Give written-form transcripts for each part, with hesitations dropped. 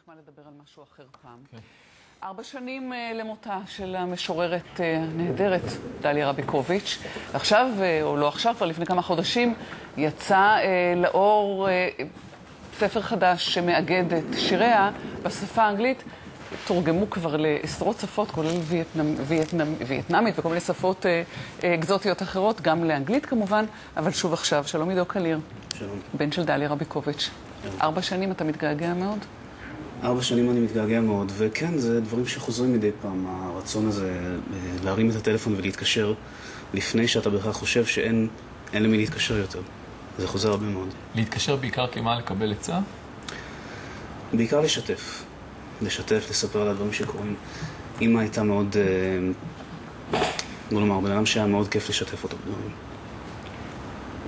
נחמד לדבר על משהו אחר פעם. 4 שנים למותה של המשוררת הנהדרת דליה רביקוביץ'. עכשיו, או לא עכשיו, כבר לפני כמה חודשים, יצא לאור ספר חדש שמאגד את שיריה בשפה האנגלית. תורגמו כבר לעשרות שפות, כולל וייטנאמית וכל מיני שפות אקזוטיות אחרות, גם לאנגלית כמובן, אבל שוב עכשיו, שלום עידו קליר. שלום. בן של דליה רביקוביץ'. 4 שנים אתה מתגעגע מאוד? 4 שנים אני מתגעגע מאוד, וכן, זה דברים שחוזרים מדי פעם. הרצון הזה להרים את הטלפון ולהתקשר לפני שאתה בכלל חושב שאין למי להתקשר יותר. זה חוזר הרבה מאוד. להתקשר בעיקר כמה לקבל עצה? בעיקר לשתף. לשתף, לספר על הדברים שקורים. אמא הייתה מאוד, בן אדם שהיה מאוד כיף לשתף אותו בדברים.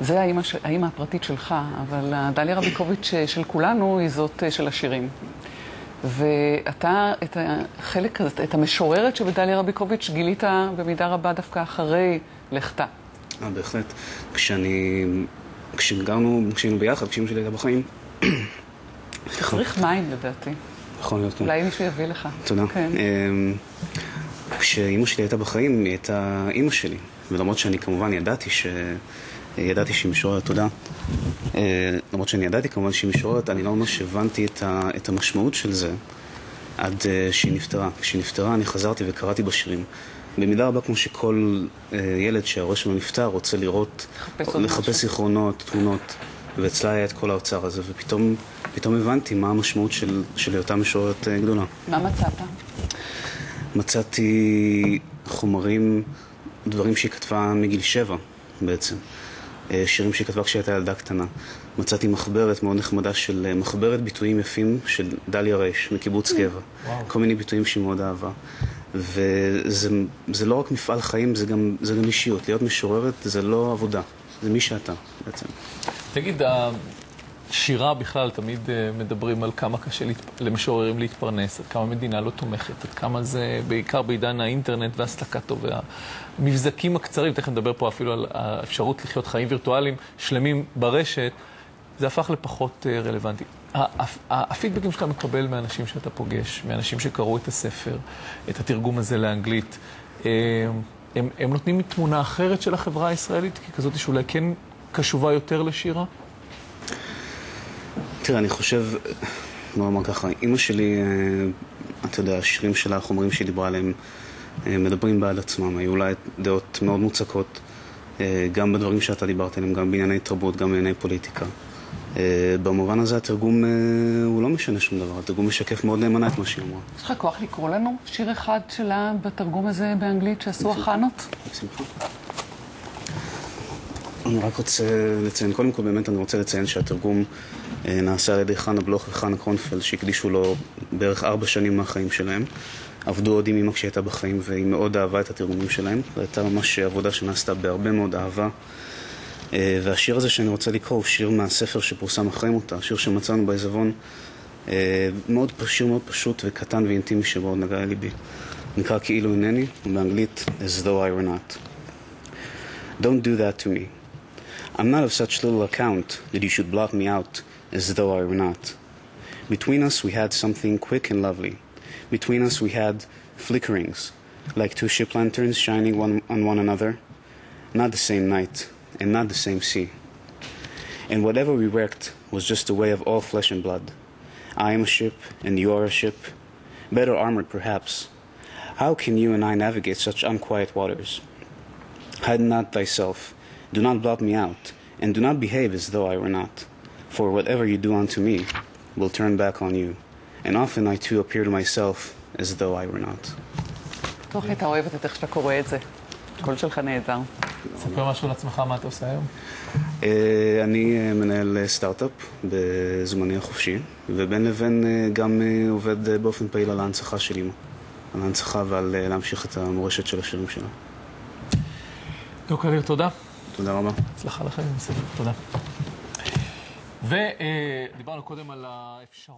זה האמא הפרטית שלך, אבל דליה רביקוביץ' של כולנו היא זאת של השירים. ואתה את החלק הזה, את המשוררת שבדליה רביקוביץ' גילית במידה רבה דווקא אחרי לכתה. בהחלט. כשהיינו ביחד, כשאמא שלי הייתה בחיים... צריך מים לדעתי. יכול להיות, כן. אולי מישהו יביא לך. תודה. כן. כשאמא שלי הייתה בחיים, היא הייתה אמא שלי. ולמרות שאני כמובן ידעתי שהיא משוררת, תודה. למרות שאני ידעתי כמובן שהיא משוררת, אני לא ממש הבנתי את המשמעות של זה עד שהיא נפטרה. כשהיא נפטרה אני חזרתי וקראתי בשירים. במידה רבה כמו שכל ילד שההורה שלו נפטר רוצה לראות, לחפש זיכרונות, תמונות, ואצלה היה את כל האוצר הזה, ופתאום הבנתי מה המשמעות של היותה משוררת גדולה. מה מצאת? מצאתי חומרים, דברים שהיא כתבה מגיל 7 בעצם. שירים שהיא כתבה כשהייתה ילדה קטנה. מצאתי מחברת מאוד נחמדה של מחברת ביטויים יפים של דליה רייש מקיבוץ גבע. כל מיני ביטויים שהיא מאוד אהבה. וזה לא רק מפעל חיים, זה גם אישיות. להיות משוררת זה לא עבודה, זה מי שאתה בעצם. תגיד, השירה בכלל תמיד מדברים על כמה קשה למשוררים להתפרנס, עד כמה מדינה לא תומכת, עד כמה זה בעיקר בעידן האינטרנט והסטקטו והמבזקים הקצרים, תכף נדבר פה אפילו על האפשרות לחיות חיים וירטואליים שלמים ברשת, זה הפך לפחות רלוונטי. הפידבקים שאתה מקבל מאנשים שאתה פוגש, מאנשים שקראו את הספר, את התרגום הזה לאנגלית, הם נותנים תמונה אחרת של החברה הישראלית, ככזאת שאולי כן קשובה יותר לשירה? תראה, אני חושב, לא אומר ככה, אמא שלי, אתה יודע, השירים שלה, החומרים שהיא דיברה עליהם, מדברים בעד עצמם. היו לה דעות מאוד מוצקות, גם בדברים שאתה דיברת עליהם, גם בענייני תרבות, גם בענייני פוליטיקה. במובן הזה התרגום הוא לא משנה שום דבר, התרגום משקף מאוד נאמנה את מה שהיא אמרה. יש לך כוח לקרוא לנו שיר אחד שלה בתרגום הזה באנגלית שעשו הכנות? בשמחה. אני רק רוצה לציין, קודם כל באמת אני רוצה לציין שהתרגום נעשה על ידי חנה בלוך וחנה קרונפלד, שהקדישו לו בערך 4 שנים מהחיים שלהם. עבדו עוד עם אמא כשהייתה בחיים והיא מאוד אהבה את התרגומים שלהם. זו הייתה ממש עבודה שנעשתה בהרבה מאוד אהבה. והשיר הזה שאני רוצה לקרוא הוא שיר מהספר שפורסם אחרי מותה, שיר שמצאנו בעיזבון, שיר מאוד פשוט וקטן ואינטימי שמאוד נגע לליבי. נקרא כאילו אינני, ובאנגלית As though I were not. Don't do that to me. I'm not of such little account that you should blot me out as though I were not. Between us we had something quick and lovely. Between us we had flickerings, like 2 ship lanterns shining on one another. Not the same night, and not the same sea. And whatever we wrecked was just a way of all flesh and blood. I am a ship, and you are a ship. Better armored, perhaps. How can you and I navigate such unquiet waters? Hide not thyself. Do not blot me out, and do not behave as though I were not. For whatever you do unto me will turn back on you. And often I too appear to myself as though I were not. תוך הייתה אוהבת את איך שאתה קורא את זה. הקול שלך נהדר. ספר משהו לעצמך, מה אתה עושה היום? אני מנהל סטארט-אפ בזמני החופשי, ובין לבין גם עובד באופן פעיל על ההנצחה של אמא. על ההנצחה ועל להמשיך את המורשת של השירים שלה. דוקטור קליר, תודה. תודה רבה. הצלחה לכם, תודה. ודיברנו קודם על האפשרות